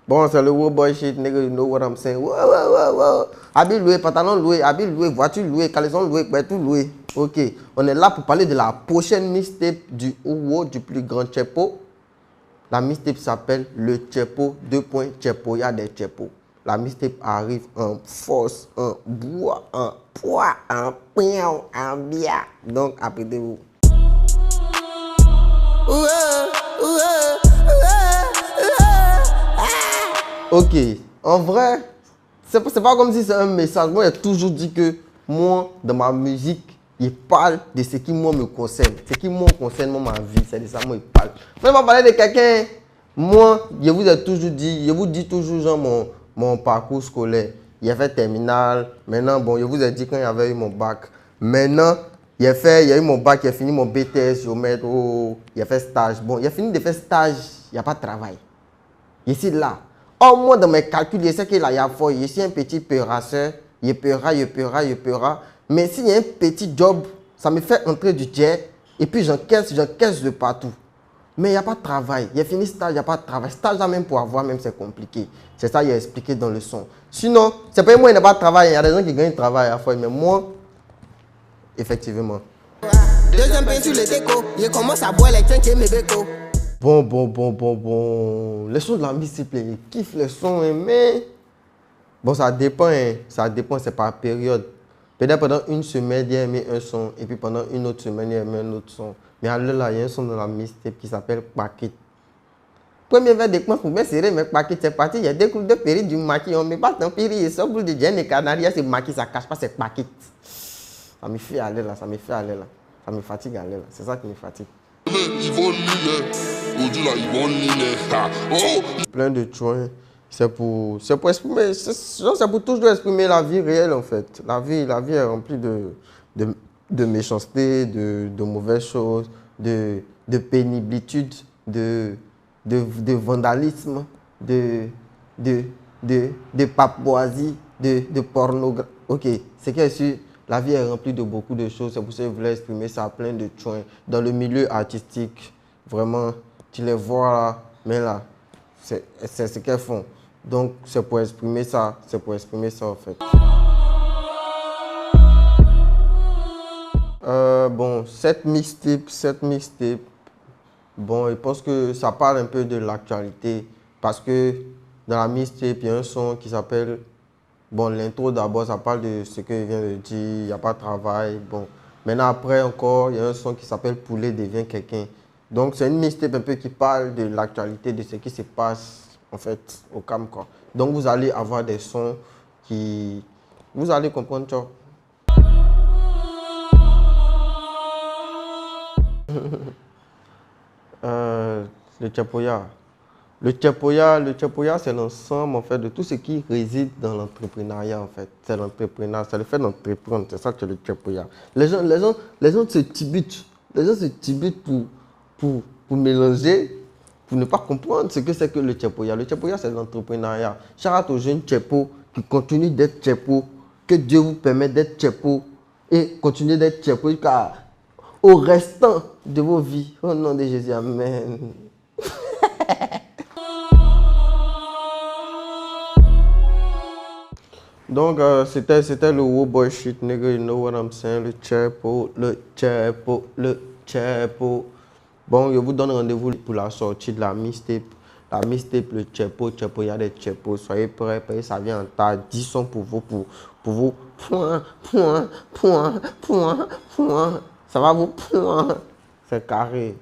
Bon, c'est le wow boy shit, nigga, you know what I'm saying. Wow, wow, wow, wow. Habit loué, pantalon loué, habit loué, voiture louée, caleçon loué, tout loué. Ok, on est là pour parler de la prochaine mixtape du Uwo, du plus grand Tchepo. La mixtape s'appelle le Tchepo, Tchepoya des Tchepo. La mixtape arrive en force, en bois, en poids, en pion, en bia. Donc, apprêtez-vous. Ok, en vrai, c'est pas comme si c'est un message. Moi, j'ai toujours dit que moi, dans ma musique, il parle de ce qui, moi, me concerne. Ce qui, moi, concerne moi, ma vie. C'est de ça, moi, il parle. Moi, il va parler de quelqu'un. Moi, je vous ai toujours dit, je vous dis toujours, genre, mon parcours scolaire. Il a fait terminale. Maintenant, bon, je vous ai dit quand il y avait eu mon bac. Maintenant, il a eu mon bac, il a fini mon BTS, géomètre, il a fait stage. Bon, il a fini de faire stage, il n'y a pas de travail. Ici, là. Au moins, dans mes calculs, je sais qu'il y a fort. Je suis un petit peurasseur. Il paiera. Mais s'il y a un petit job, ça me fait entrer du jet. Et puis, j'encaisse de partout. Mais il n'y a pas de travail. Il a fini stage, il n'y a pas de travail. Stage, là, même pour avoir, même, c'est compliqué. C'est ça qu'il a expliqué dans le son. Sinon, c'est pas moi, il n'y a pas de travail. Il y a des gens qui gagnent du travail à la fois. Mais moi, effectivement. Deuxième pain sur le déco. Il commence à boire les trains qui mes bécos. Bon. Les sons de la musique, ils kiffent les sons, hein, mais bon, ça dépend, c'est par période. Peut-être pendant une semaine, il y a aimé un son, et puis pendant une autre semaine, il y a aimé un autre son. Mais alors là, il y a un son dans la musique qui s'appelle Paquet. Premier verre de quoi pour me serrer, mais Paquet, c'est parti. Il y a des coups de péri du maquis, on ne met pas tant péri, et ça, boule de Diane et Canaria, c'est maquis, ça cache pas, c'est Paquet. Ça me fait aller là, ça me fatigue aller là, c'est ça qui me fatigue. Plein de joints, c'est pour exprimer, c'est pour toujours exprimer la vie réelle en fait. La vie est remplie de méchanceté, de mauvaises choses, de pénibilité, de vandalisme, de papoisie, de pornographie. Ok, c'est que sûr. La vie est remplie de beaucoup de choses, c'est pour ça que je voulais exprimer ça, plein de joints. Dans le milieu artistique, vraiment, tu les vois là, mais là, c'est ce qu'elles font. Donc, c'est pour exprimer ça en fait. Bon, cette mixtape, bon, je pense que ça parle un peu de l'actualité, parce que dans la mixtape, il y a un son qui s'appelle... Bon, l'intro d'abord, ça parle de ce que je viens de dire, il n'y a pas de travail. Bon, maintenant après encore, il y a un son qui s'appelle Poulet devient quelqu'un. Donc c'est une mixtape un peu qui parle de l'actualité, de ce qui se passe en fait au Cam quoi. Donc vous allez avoir des sons qui... Vous allez comprendre, ciao. Le Tchepoya. Le Tchepoya, c'est l'ensemble en fait de tout ce qui réside dans l'entrepreneuriat en fait. C'est l'entrepreneuriat, c'est le fait d'entreprendre, c'est ça que le Tchepoya. Les gens se tibutent. Les gens se tibutent pour mélanger, pour ne pas comprendre ce que c'est que le Tchepoya. Le Tchepoya, c'est l'entrepreneuriat. Shout-out aux jeunes Tchepo qui continuent d'être Tchepo. Que Dieu vous permette d'être Tchepo et continuer d'être Tchepo au restant de vos vies. Au nom de Jésus, amen. Donc, c'était le Wo Boy shit, nigga, you know what I'm saying, le Tchepo. Bon, je vous donne rendez-vous pour la sortie de la mixtape. La mixtape, le Tchepo, il y a des Tchepos. Soyez prêts, ça vient en tas. 10 sons pour vous, point. Ça va vous, point. C'est carré.